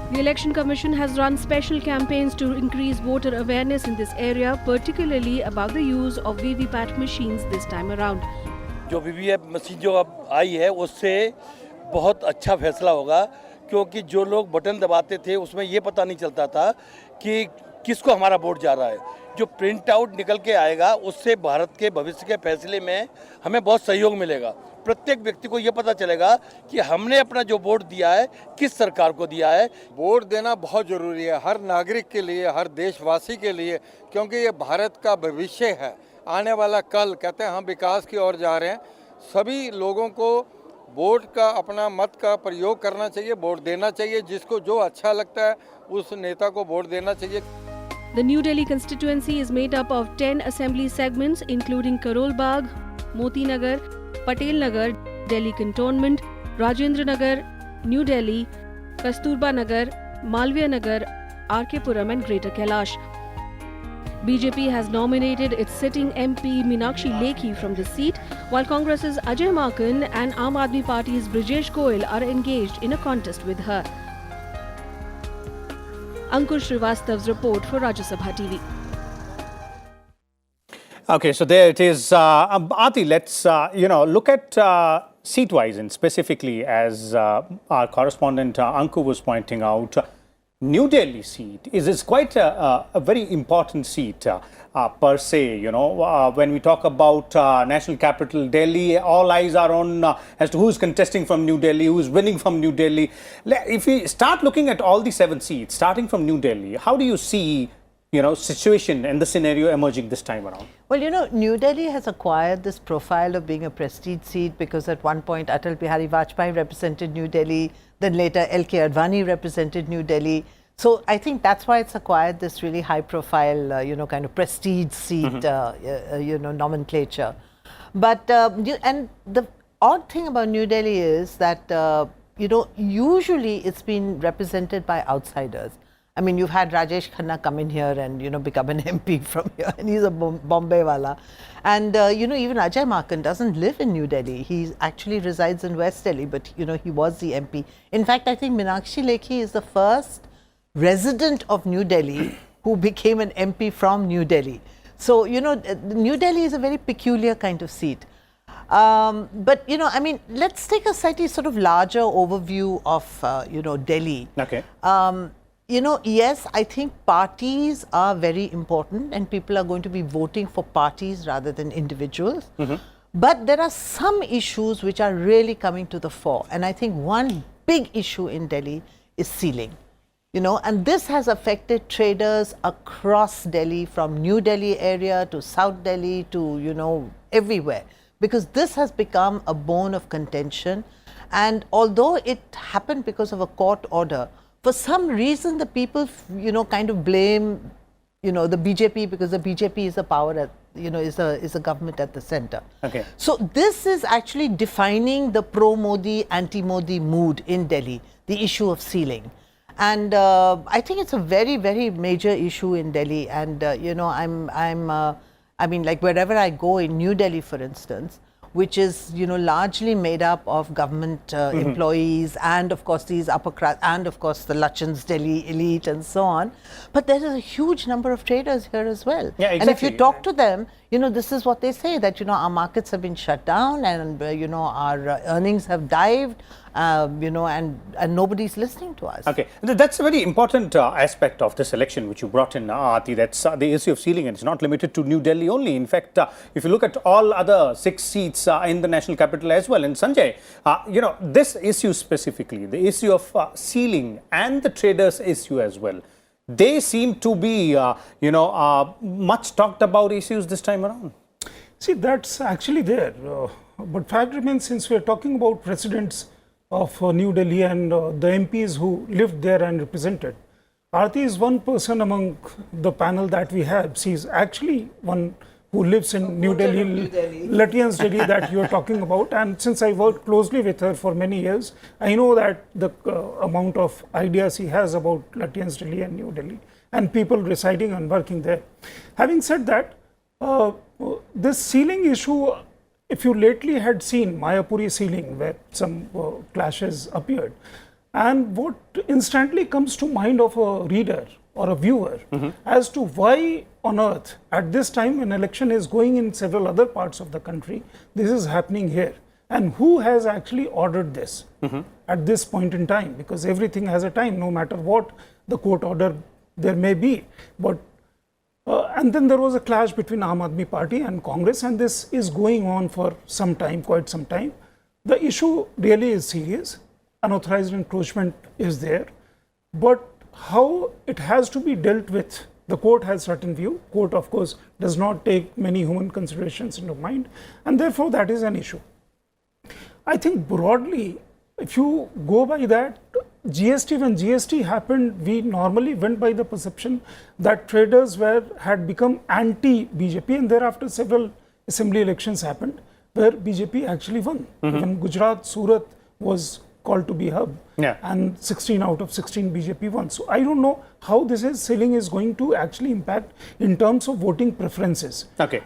The Election Commission has run special campaigns to increase voter awareness in this area, particularly about the use of VVPAT machines this time around. जो VVPAT मशीन जो अब आई है उससे बहुत अच्छा फैसला होगा क्योंकि जो लोग बटन दबाते थे उसमें ये पता नहीं चलता था कि किसको हमारा वोट जा रहा है. जो प्रिंट आउट निकल के आएगा उससे भारत के भविष्य के फैसले में हमें बहुत सहयोग मिलेगा. प्रत्येक व्यक्ति को ये पता चलेगा कि हमने अपना जो वोट दिया है किस सरकार को दिया है. वोट देना बहुत ज़रूरी है हर नागरिक के लिए, हर देशवासी के लिए, क्योंकि ये भारत का भविष्य है. आने वाला कल कहते हैं हम विकास की ओर जा रहे हैं. सभी लोगों को वोट का अपना मत का प्रयोग करना चाहिए, वोट देना चाहिए. जिसको जो अच्छा लगता है उस नेता को वोट देना चाहिए. The New Delhi constituency is made up of 10 assembly segments including Karol Bagh, Moti Nagar, Patel Nagar, Delhi Cantonment, Rajendra Nagar, New Delhi, Kasturba Nagar, Malviya Nagar, RK Puram and Greater Kailash. BJP has nominated its sitting MP Meenakshi Lekhi from the seat, while Congress's Ajay Makan and Aam Aadmi Party's Brijesh Goyal are engaged in a contest with her. Ankur Srivastav's report for Rajya Sabha TV. Okay, so there it is. Aarti, let's look at seat-wise and specifically as our correspondent Ankur was pointing out. New Delhi seat is quite a very important seat per se. When we talk about national capital Delhi, all eyes are on as to who is contesting from New Delhi, who is winning from New Delhi. If we start looking at all the 7 seats, starting from New Delhi, how do you see situation and the scenario emerging this time around? Well, New Delhi has acquired this profile of being a prestige seat because at one point Atal Bihari Vajpayee represented New Delhi, then later L.K. Advani represented New Delhi. So I think that's why it's acquired this really high profile, kind of prestige seat, nomenclature. But, and the odd thing about New Delhi is that, usually it's been represented by outsiders. I mean, you've had Rajesh Khanna come in here and, become an MP from here, and he's a Bombay wala. And, even Ajay Makan doesn't live in New Delhi. He actually resides in West Delhi, but, he was the MP. In fact, I think Meenakshi Lekhi is the first resident of New Delhi who became an MP from New Delhi. So, New Delhi is a very peculiar kind of seat. But, let's take a slightly sort of larger overview of, Delhi. Okay. Yes, I think parties are very important and people are going to be voting for parties rather than individuals. But there are some issues which are really coming to the fore. And I think one big issue in Delhi is ceiling. And this has affected traders across Delhi, from New Delhi area to South Delhi to, everywhere. Because this has become a bone of contention. And although it happened because of a court order, for some reason the people, kind of blame, the BJP because the BJP is a power, is a government at the center. Okay. So this is actually defining the pro-Modi, anti-Modi mood in Delhi, the issue of ceiling. And I think it's a very, very major issue in Delhi. And, like wherever I go in New Delhi, for instance, which is, largely made up of government employees and, of course, these upper class and, of course, the Lachans Delhi elite and so on. But there is a huge number of traders here as well. Yeah, exactly. And if you talk to them, this is what they say, that, our markets have been shut down and, our earnings have dived. And nobody's listening to us. Okay, that's a very important aspect of this election which you brought in, Aarti. That's the issue of ceiling, and it's not limited to New Delhi only. In fact, if you look at all other 6 seats in the national capital as well, and Sanjay, this issue specifically, the issue of ceiling and the traders issue as well, they seem to be, much talked about issues this time around. See, that's actually there. But fact remains, since we're talking about residents of New Delhi and the MPs who lived there and represented, Aarti is one person among the panel that we have. She is actually one who lives in New Delhi, Lutyens Delhi that you are talking about. And since I worked closely with her for many years, I know that the amount of ideas he has about Lutyens Delhi and New Delhi and people residing and working there. Having said that, this ceiling issue, if you lately had seen Mayapuri ceiling where some clashes appeared, and what instantly comes to mind of a reader or a viewer as to why on earth at this time an election is going in several other parts of the country, this is happening here, and who has actually ordered this at this point in time, because everything has a time, no matter what the court order there may be. But and then there was a clash between Aam Aadmi Party and Congress, and this is going on for some time, quite some time. The issue really is serious. Unauthorized encroachment is there, but how it has to be dealt with, the court has certain view. Court, of course, does not take many human considerations into mind, and therefore that is an issue. I think broadly, if you go by that, GST, when GST happened, we normally went by the perception that traders had become anti-BJP, and thereafter several assembly elections happened where BJP actually won. Even Gujarat, Surat was called to be hub, and 16 out of 16 BJP won. So I don't know how this ceiling is going to actually impact in terms of voting preferences. Okay.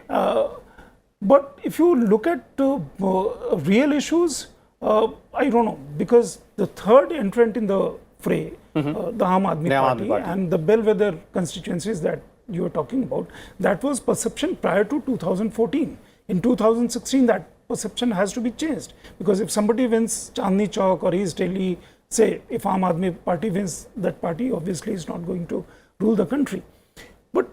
But if you look at real issues, I don't know, because the third entrant in the fray, the Aam Aadmi Party, and the bellwether constituencies that you are talking about, that was perception prior to 2014. In 2016, that perception has to be changed, because if somebody wins Chandni Chowk or East Delhi, say if Aam Aadmi Party wins, that party obviously is not going to rule the country. But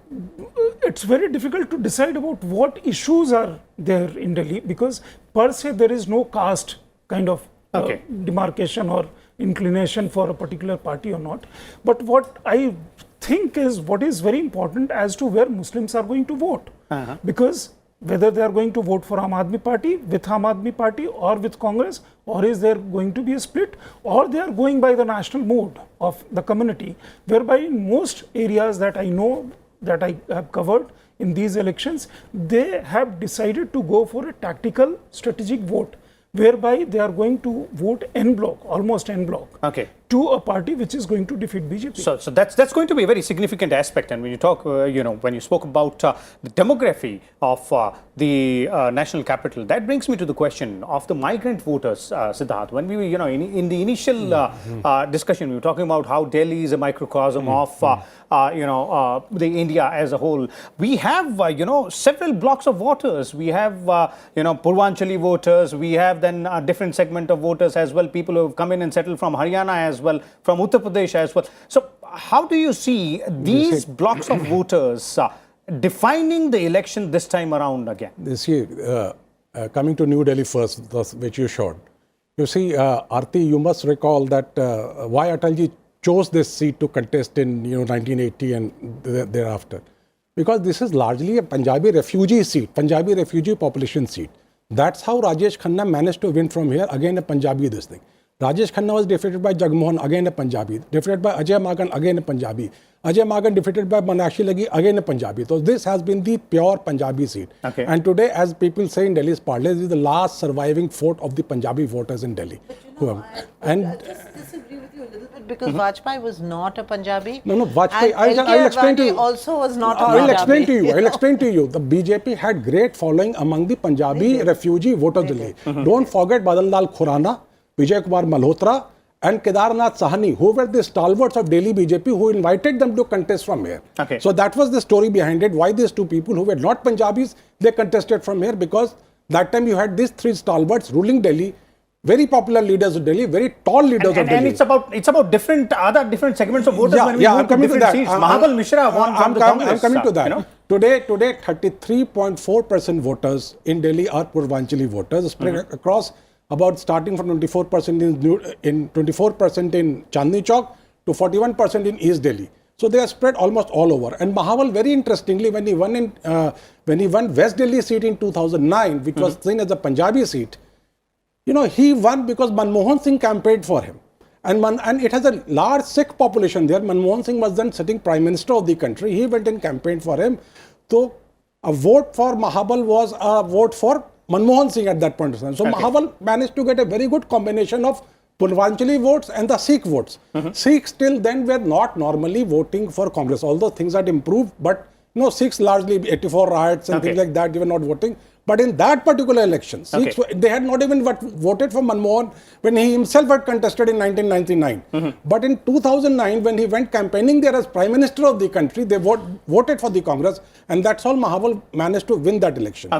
it's very difficult to decide about what issues are there in Delhi, because per se there is no caste kind of demarcation or inclination for a particular party or not. But what I think is what is very important as to where Muslims are going to vote, because whether they are going to vote for Aam Aadmi Party, with Aam Aadmi Party or with Congress, or is there going to be a split, or they are going by the national mood of the community, whereby in most areas that I know, that I have covered in these elections, they have decided to go for a tactical strategic vote, whereby they are going to vote en bloc, almost en bloc, to a party which is going to defeat BJP. So that's going to be a very significant aspect. And when you talk, when you spoke about the demography of the national capital, that brings me to the question of the migrant voters, Siddharth. When we were, in the initial discussion, we were talking about how Delhi is a microcosm of, the India as a whole. We have, several blocks of voters. We have, Purvanchal voters. We have then a different segment of voters as well, people who have come in and settled from Haryana as well, from Uttar Pradesh as well. So how do you see these blocks of voters defining the election this time around again? Coming to New Delhi first, which you showed. You see, Aarti, you must recall that why Atalji chose this seat to contest in 1980 and thereafter. Because this is largely a Punjabi refugee seat, Punjabi refugee population seat. That's how Rajesh Khanna managed to win from here, again a Punjabi this thing. Rajesh Khanna was defeated by Jagmohan, again a Punjabi. Defeated by Ajay Magan, again a Punjabi. Ajay Magan defeated by Manakshi Lagi, again a Punjabi. So this has been the pure Punjabi seat. And today, as people say in Delhi's parlance, this is the last surviving fort of the Punjabi voters in Delhi. I just disagree with you a little bit, because Vajpayee was not a Punjabi. No, Vajpayee, I'll explain to you. Also was not a Punjabi. I'll explain to you. The BJP had great following among the Punjabi refugee voters Delhi. Don't forget Badan Lal Khurana, Vijay Kumar Malhotra and Kedarnath Sahani, who were the stalwarts of Delhi BJP, who invited them to contest from here. So that was the story behind it, why these two people who were not Punjabis, they contested from here, because that time you had these three stalwarts ruling Delhi, very popular leaders of Delhi, very tall leaders of Delhi. And it's about different segments of voters when we move to different seats. Mahabal Mishra won from the Congress. I'm coming to that. Today 33.4% voters in Delhi are Purvanchali voters, spread across about starting from 24% in Chandni Chowk to 41% in East Delhi. So they are spread almost all over. And Mahabal, very interestingly, when he won West Delhi seat in 2009, which was seen as a Punjabi seat, he won because Manmohan Singh campaigned for him. And it has a large Sikh population there. Manmohan Singh was then sitting Prime Minister of the country. He went and campaigned for him. So a vote for Mahabal was a vote for Manmohan Singh at that point of time. So Mahabal managed to get a very good combination of Purvanchali votes and the Sikh votes. Sikhs till then were not normally voting for Congress, although things had improved, but Sikhs largely 84 riots and things like that, they were not voting. But in that particular election, Sikhs, they had not even voted for Manmohan when he himself had contested in 1999. But in 2009, when he went campaigning there as Prime Minister of the country, they voted for the Congress, and that's how Mahabal managed to win that election.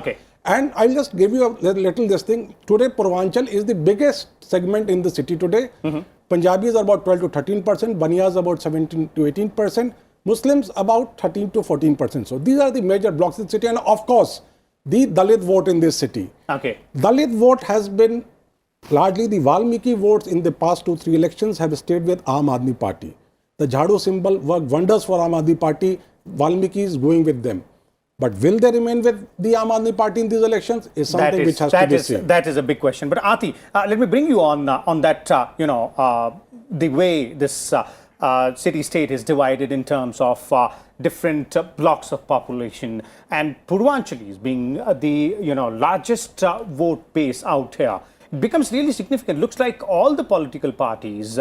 And I'll just give you a little this thing. Today, Purvanchal is the biggest segment in the city today. Punjabis are about 12 to 13%, Baniyas about 17 to 18%, Muslims about 13 to 14%. So these are the major blocks in the city, and of course, the Dalit vote in this city. Dalit vote has been largely the Valmiki votes in the past 2-3 elections have stayed with Aam Aadmi Party. The Jhadu symbol worked wonders for Aam Aadmi Party. Valmiki is going with them. But will they remain with the Aam Aadmi Party in these elections is something which has to be seen. That is a big question. But Aarti, let me bring you on that, the way this city-state is divided in terms of different blocks of population, and Purvanchali is being the largest vote base out here. It becomes really significant. Looks like all the political parties,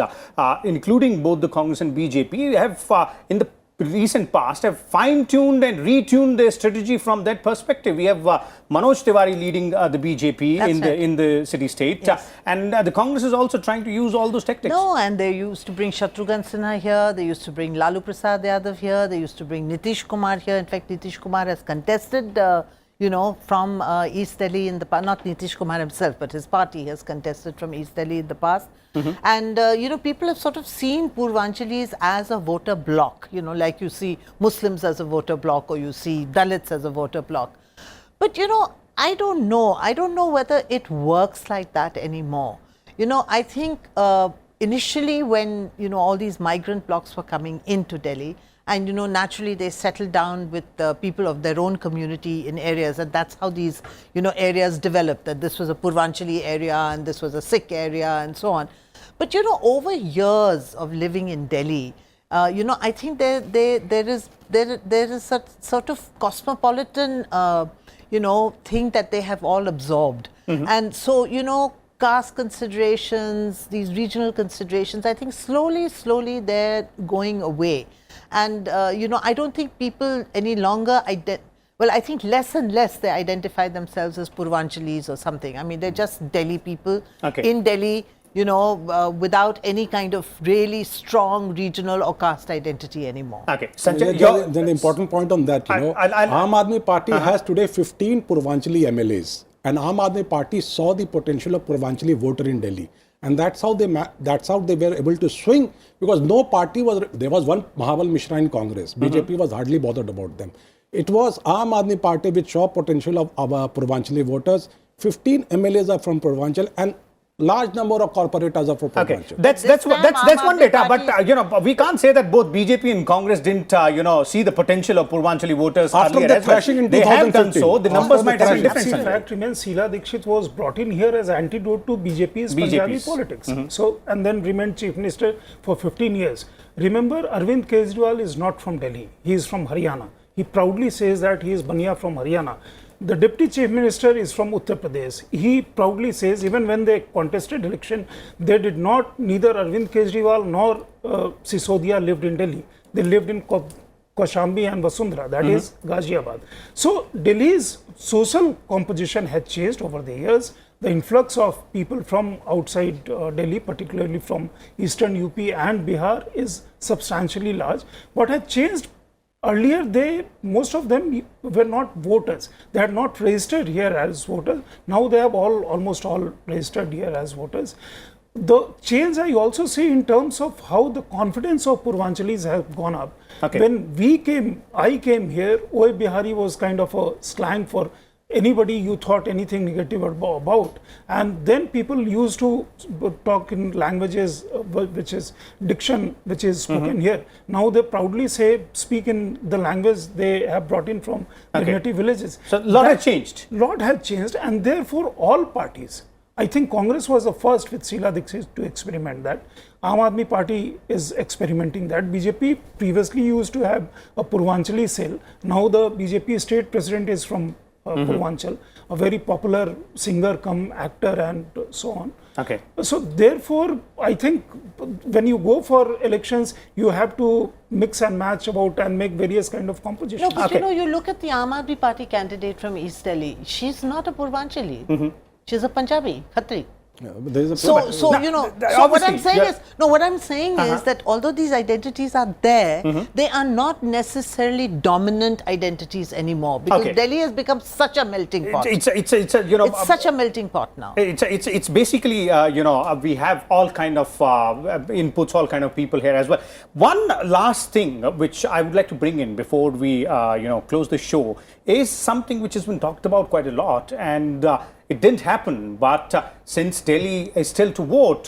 including both the Congress and BJP, have in the recent past have fine-tuned and retuned their strategy from that perspective. We have Manoj Tiwari leading the BJP in the city-state, and the Congress is also trying to use all those tactics. No, and they used to bring Shatrughan Sinha here, they used to bring Lalu Prasad Yadav here, they used to bring Nitish Kumar here. In fact, Nitish Kumar has contested from East Delhi in the past, not Nitish Kumar himself, but his party has contested from East Delhi in the past. And, people have sort of seen Purvanchalis as a voter bloc, like you see Muslims as a voter bloc, or you see Dalits as a voter bloc. But, I don't know. I don't know whether it works like that anymore. I think initially when, all these migrant blocs were coming into Delhi, and, naturally they settled down with the people of their own community in areas, and that's how these, areas developed, that this was a Purvanchali area and this was a Sikh area and so on. But, over years of living in Delhi, I think there is a sort of cosmopolitan, thing that they have all absorbed. And so, caste considerations, these regional considerations, I think slowly they're going away. And, I don't think people any longer, I think less and less they identify themselves as Purvanchalis or something. I mean, they're just Delhi people in Delhi, without any kind of really strong regional or caste identity anymore. Sanjay, then the important point on that, Aam Aadmi Party has today 15 Purvanchali MLAs, and Aam Aadmi Party saw the potential of Purvanchali voter in Delhi. And that's how they were able to swing, because no party was, there was one Mahabal Mishra in Congress. BJP was hardly bothered about them. It was Aam Aadmi Party which saw potential of our Purvanchali voters. 15 MLAs are from Purvanchal, and large number of corporators are from Purvanchal. That's one data, but we can't say that both BJP and Congress didn't see the potential of Purvanchali voters after the thrashing in 2015. They have done so. The numbers might have been different. The fact remains, Sheila Dikshit was brought in here as antidote to BJP's Punjabi politics. So, and then remained Chief Minister for 15 years. Remember, Arvind Kejriwal is not from Delhi. He is from Haryana. He proudly says that he is Bania from Haryana. The Deputy Chief Minister is from Uttar Pradesh. He proudly says, even when they contested election, they did not, neither Arvind Kejriwal nor Sisodia lived in Delhi. They lived in Kaushambi and Vasundhara, that is Ghaziabad. So Delhi's social composition had changed over the years. The influx of people from outside Delhi, particularly from eastern UP and Bihar, is substantially large. What had changed? Earlier, most of them were not voters. They had not registered here as voters. Now they have almost all registered here as voters. The change I also see in terms of how the confidence of Purvanchalis have gone up. When I came here, Oye Bihari was kind of a slang for anybody you thought anything negative about, and then people used to talk in languages which is diction, which is spoken here. Now they proudly speak in the language they have brought in from their native villages. So a lot has changed. Lot has changed, and therefore all parties, I think Congress was the first with Sheila Dikshit to experiment that. Aam Aadmi Party is experimenting that. BJP previously used to have a Purvanchali cell. Now the BJP state president is from Purvanchal, a very popular singer come actor and so on. Okay. So therefore, I think when you go for elections, you have to mix and match about and make various kind of compositions. No, but you know, you look at the Aam Aadmi Party candidate from East Delhi. She's not a Purvanchali. She's a Punjabi, Khatri. So you know, so what I'm saying is, what I'm saying is that although these identities are there, they are not necessarily dominant identities anymore, because Delhi has become such a melting pot. It's you know, it's such a melting pot now. It's basically you know, we have all kind of inputs, all kind of people here as well. One last thing which I would like to bring in before we you know, close the show is something which has been talked about quite a lot, and it didn't happen, but since Delhi is still to vote,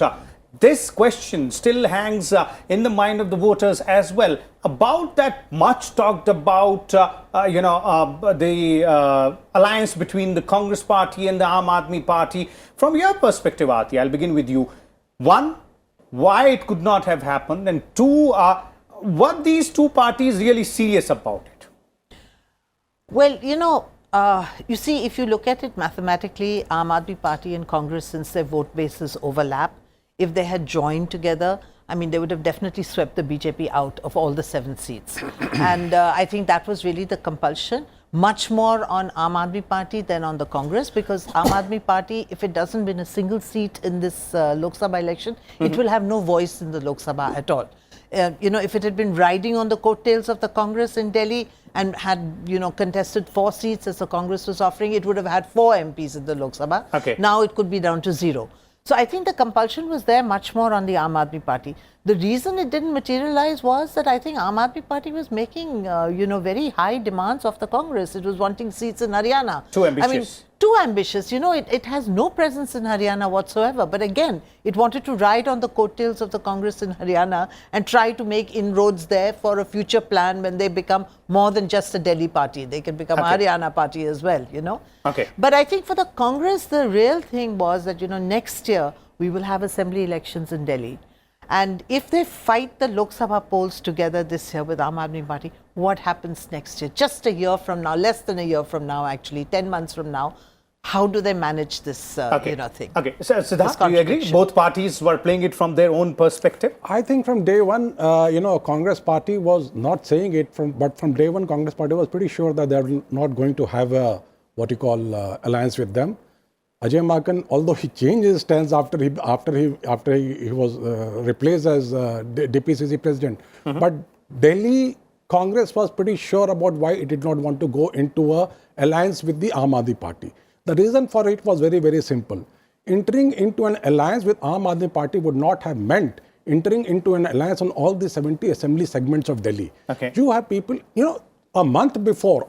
this question still hangs in the mind of the voters as well, about that much talked about you know, the alliance between the Congress party and the Aam Aadmi party. From your perspective, Aarti, I'll begin with you. One, why it could not have happened, and two, what these two parties really serious about it? Well, you know, you see, if you look at it mathematically, Aam Aadmi Party and Congress, since their vote bases overlap, if they had joined together, I mean, they would have definitely swept the BJP out of all the 7 seats. And I think that was really the compulsion, much more on Aam Aadmi Party than on the Congress, because Aam Aadmi Party, if it doesn't win a single seat in this Lok Sabha election, it will have no voice in the Lok Sabha at all. You know, if it had been riding on the coattails of the Congress in Delhi and had, you know, contested 4 seats as the Congress was offering, it would have had 4 MPs in the Lok Sabha. Okay. Now it could be down to 0. So I think the compulsion was there much more on the Aam Aadmi Party. The reason it didn't materialize was that I think Aam Aadmi Party was making, you know, very high demands of the Congress. It was wanting seats in Haryana. Too ambitious. I mean, too ambitious. You know, it has no presence in Haryana whatsoever. But again, it wanted to ride on the coattails of the Congress in Haryana and try to make inroads there for a future plan when they become more than just a Delhi party. They can become a Haryana party as well, you know. Okay. But I think for the Congress, the real thing was that, you know, next year we will have assembly elections in Delhi. And if they fight the Lok Sabha polls together this year with Aam Aadmi Party, what happens next year? Just a year from now, less than a year from now actually, 10 months from now, how do they manage this you know, thing? Okay, so Siddharth, do you agree? Both parties were playing it from their own perspective? I think from day one, you know, Congress party was not saying it, but from day one, Congress party was pretty sure that they were not going to have a, what you call, alliance with them. Ajay Makan, although he changed his stance after he was replaced as DPCC president, but Delhi Congress was pretty sure about why it did not want to go into a alliance with the Aam Aadmi Party. The reason for it was very, very simple. Entering into an alliance with Aam Aadmi Party would not have meant entering into an alliance on all the 70 assembly segments of Delhi. Okay. You have people, you know, a month before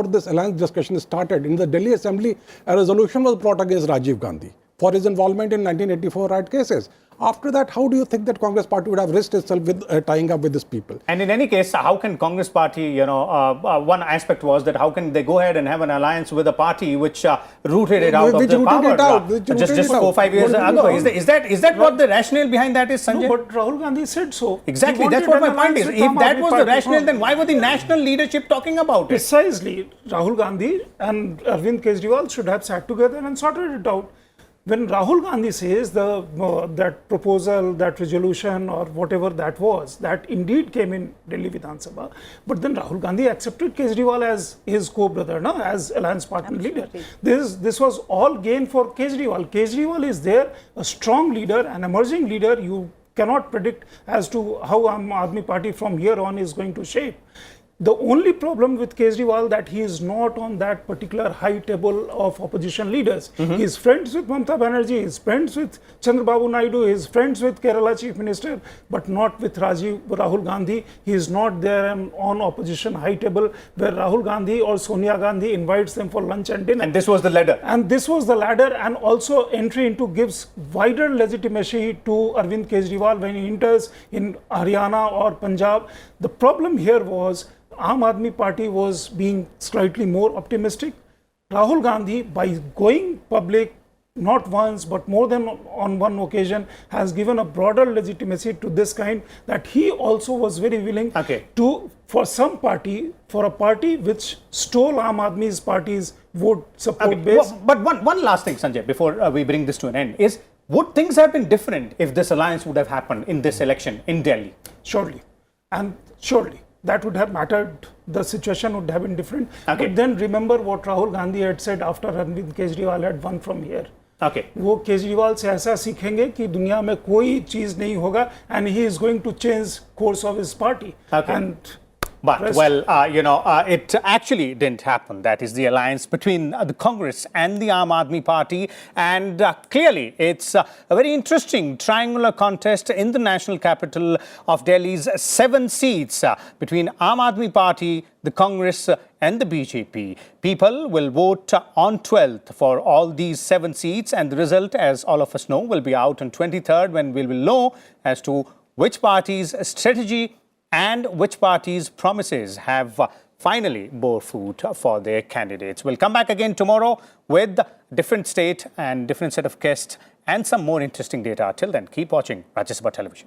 this alliance discussion started, in the Delhi Assembly, a resolution was brought against Rajiv Gandhi for his involvement in 1984 riot cases. After that, how do you think that Congress party would have risked itself with tying up with these people? And in any case, how can Congress party, you know, one aspect was that how can they go ahead and have an alliance with a party which rooted it out of the power just 4 or 5 years ago? Is that what the rationale behind that is, Sanjay? No, but Rahul Gandhi said so. Exactly, that's what my point is. If that was the rationale, then why were the national leadership talking about it? Precisely. Rahul Gandhi and Arvind Kejriwal should have sat together and sorted it out. When Rahul Gandhi says that proposal, that resolution or whatever that was, that indeed came in Delhi Vidhan Sabha, but then Rahul Gandhi accepted Kejriwal as his co-brother, no, as alliance partner leader. This was all gain for Kejriwal. Kejriwal is there, a strong leader, an emerging leader. You cannot predict as to how Aam Aadmi Party from here on is going to shape. The only problem with Kejriwal that he is not on that particular high table of opposition leaders. He is friends with Mamata Banerjee, he is friends with Chandrababu Naidu, he is friends with Kerala Chief Minister, but not with Rahul Gandhi. He is not there on opposition high table where Rahul Gandhi or Sonia Gandhi invites them for lunch and dinner. And this was the ladder. And this was the ladder, and also entry into gives wider legitimacy to Arvind Kejriwal when he enters in Haryana or Punjab. The problem here was Aam Aadmi Party was being slightly more optimistic. Rahul Gandhi, by going public, not once but more than on one occasion has given a broader legitimacy to this kind, that he also was very willing to, for a party which stole Aam Aadmi's party's vote support base. But one last thing, Sanjay, before we bring this to an end, is would things have been different if this alliance would have happened in this election in Delhi? Surely. And surely that would have mattered. The situation would have been different. But then remember what Rahul Gandhi had said after Arvind Kejriwal had won from here. वो केजरीवाल से ऐसा सीखेंगे कि दुनिया में कोई चीज नहीं होगा, and he is going to change course of his party. But, well, it actually didn't happen. That is the alliance between the Congress and the Aam Aadmi Party. And clearly, it's a very interesting triangular contest in the national capital of Delhi's 7 seats between Aam Aadmi Party, the Congress and the BJP. People will vote on 12th for all these 7 seats. And the result, as all of us know, will be out on 23rd, when we will know as to which party's strategy and which parties' promises have finally bore fruit for their candidates. We'll come back again tomorrow with different state and different set of guests and some more interesting data. Till then, keep watching Rajya Sabha Television.